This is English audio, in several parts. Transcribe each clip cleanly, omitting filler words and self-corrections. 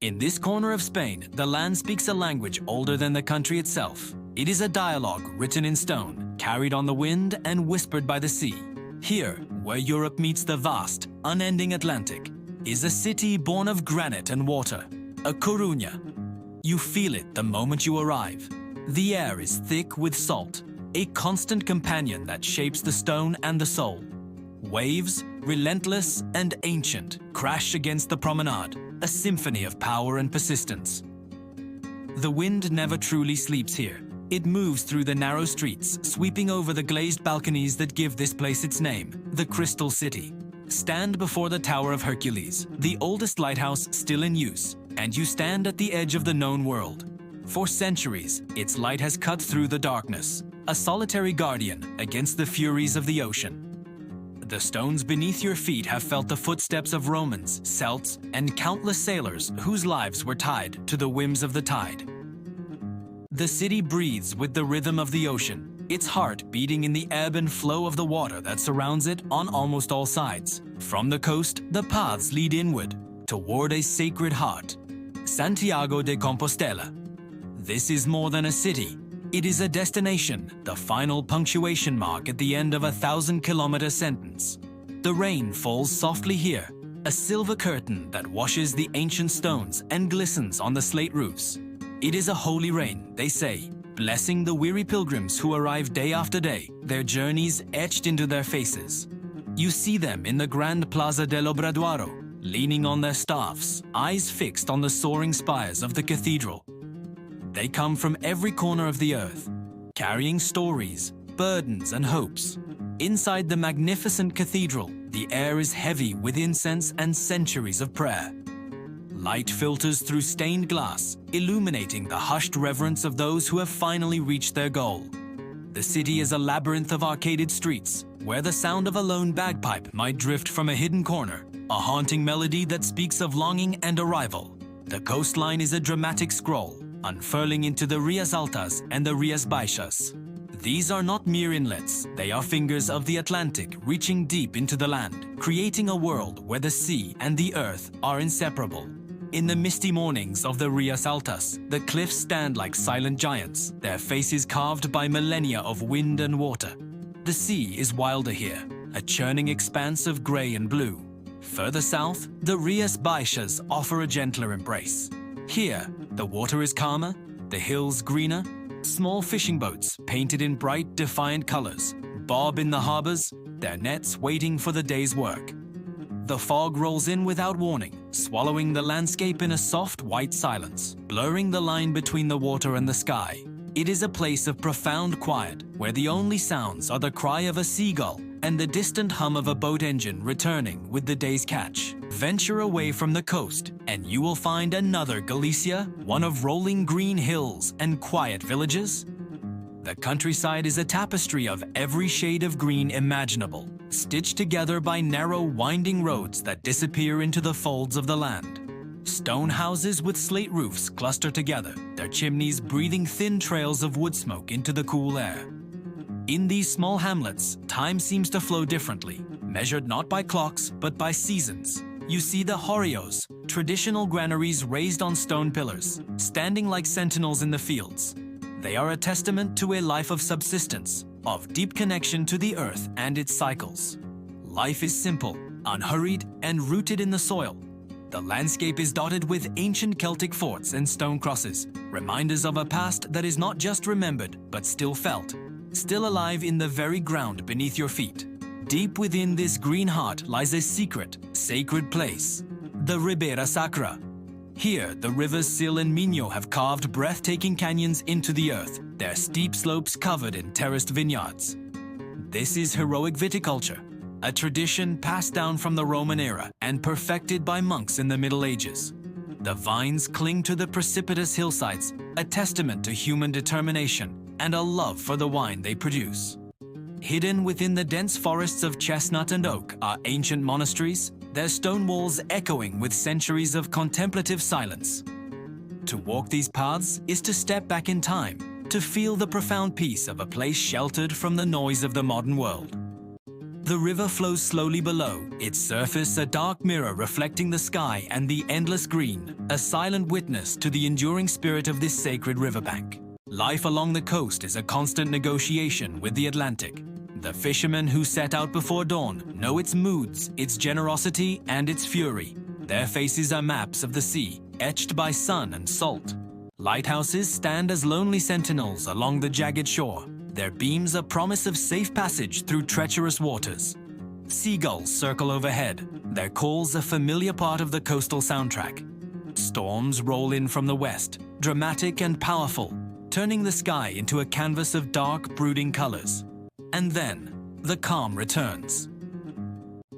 In this corner of Spain, the land speaks a language older than the country itself. It is a dialogue written in stone, carried on the wind and whispered by the sea. Here, where Europe meets the vast, unending Atlantic, is a city born of granite and water, A Coruña. You feel it the moment you arrive. The air is thick with salt, a constant companion that shapes the stone and the soul. Waves, relentless and ancient, crash against the promenade, a symphony of power and persistence. The wind never truly sleeps here. It moves through the narrow streets, sweeping over the glazed balconies that give this place its name, the Crystal City. Stand before the Tower of Hercules, the oldest lighthouse still in use, and you stand at the edge of the known world. For centuries, its light has cut through the darkness, a solitary guardian against the furies of the ocean. The stones beneath your feet have felt the footsteps of Romans, Celts, and countless sailors whose lives were tied to the whims of the tide. The city breathes with the rhythm of the ocean, its heart beating in the ebb and flow of the water that surrounds it on almost all sides. From the coast, the paths lead inward, toward a sacred heart, Santiago de Compostela. This is more than a city. It is a destination, the final punctuation mark at the end of a 1,000-kilometer sentence. The rain falls softly here, a silver curtain that washes the ancient stones and glistens on the slate roofs. It is a holy rain, they say, blessing the weary pilgrims who arrive day after day, their journeys etched into their faces. You see them in the Grand Plaza del Obradoiro, leaning on their staffs, eyes fixed on the soaring spires of the cathedral. They come from every corner of the earth, carrying stories, burdens, and hopes. Inside the magnificent cathedral, the air is heavy with incense and centuries of prayer. Light filters through stained glass, illuminating the hushed reverence of those who have finally reached their goal. The city is a labyrinth of arcaded streets, where the sound of a lone bagpipe might drift from a hidden corner, a haunting melody that speaks of longing and arrival. The coastline is a dramatic scroll, unfurling into the rías altas and the rías baixas. These are not mere inlets, they are fingers of the Atlantic reaching deep into the land, creating a world where the sea and the earth are inseparable. In the misty mornings of the rías altas, the cliffs stand like silent giants, their faces carved by millennia of wind and water. The sea is wilder here, a churning expanse of gray and blue. Further south, the rías baixas offer a gentler embrace. Here, the water is calmer, the hills greener. Small fishing boats, painted in bright, defiant colors, bob in the harbors, their nets waiting for the day's work. The fog rolls in without warning, swallowing the landscape in a soft white silence, blurring the line between the water and the sky. It is a place of profound quiet, where the only sounds are the cry of a seagull and the distant hum of a boat engine returning with the day's catch. Venture away from the coast, and you will find another Galicia, one of rolling green hills and quiet villages. The countryside is a tapestry of every shade of green imaginable, stitched together by narrow, winding roads that disappear into the folds of the land. Stone houses with slate roofs cluster together, their chimneys breathing thin trails of wood smoke into the cool air. In these small hamlets, time seems to flow differently, measured not by clocks but by seasons. You see the horios, traditional granaries raised on stone pillars, standing like sentinels in the fields. They are a testament to a life of subsistence, of deep connection to the earth and its cycles. Life is simple, unhurried, and rooted in the soil. The landscape is dotted with ancient Celtic forts and stone crosses, reminders of a past that is not just remembered, but still felt, still alive in the very ground beneath your feet. Deep within this green heart lies a secret, sacred place, the Ribeira Sacra. Here, the rivers Sil and Minho have carved breathtaking canyons into the earth, their steep slopes covered in terraced vineyards. This is heroic viticulture, a tradition passed down from the Roman era and perfected by monks in the Middle Ages. The vines cling to the precipitous hillsides, a testament to human determination and a love for the wine they produce. Hidden within the dense forests of chestnut and oak are ancient monasteries, their stone walls echoing with centuries of contemplative silence. To walk these paths is to step back in time, to feel the profound peace of a place sheltered from the noise of the modern world. The river flows slowly below, its surface a dark mirror reflecting the sky and the endless green, a silent witness to the enduring spirit of this sacred riverbank. Life along the coast is a constant negotiation with the Atlantic. The fishermen who set out before dawn know its moods, its generosity, and its fury. Their faces are maps of the sea, etched by sun and salt. Lighthouses stand as lonely sentinels along the jagged shore, their beams a promise of safe passage through treacherous waters. Seagulls circle overhead, their calls a familiar part of the coastal soundtrack. Storms roll in from the west, dramatic and powerful, turning the sky into a canvas of dark, brooding colors. And then, the calm returns.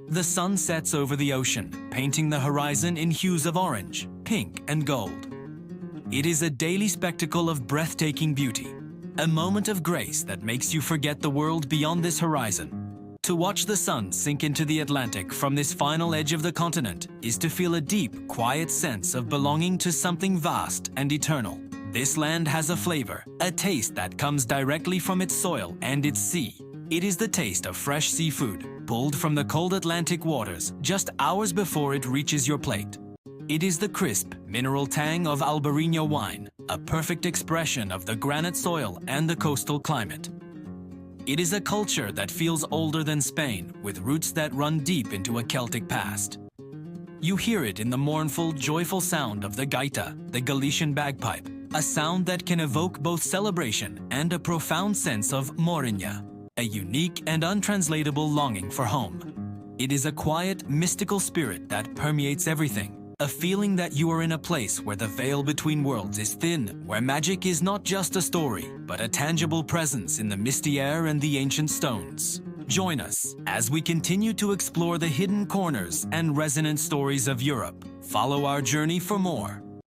The sun sets over the ocean, painting the horizon in hues of orange, pink, and gold. It is a daily spectacle of breathtaking beauty, a moment of grace that makes you forget the world beyond this horizon. To watch the sun sink into the Atlantic from this final edge of the continent is to feel a deep, quiet sense of belonging to something vast and eternal. This land has a flavor, a taste that comes directly from its soil and its sea. It is the taste of fresh seafood, pulled from the cold Atlantic waters just hours before it reaches your plate. It is the crisp, mineral tang of Albarino wine, a perfect expression of the granite soil and the coastal climate. It is a culture that feels older than Spain, with roots that run deep into a Celtic past. You hear it in the mournful, joyful sound of the gaita, the Galician bagpipe, a sound that can evoke both celebration and a profound sense of morinha, a unique and untranslatable longing for home. It is a quiet, mystical spirit that permeates everything. A feeling that you are in a place where the veil between worlds is thin, where magic is not just a story, but a tangible presence in the misty air and the ancient stones. Join us as we continue to explore the hidden corners and resonant stories of Europe. Follow our journey for more.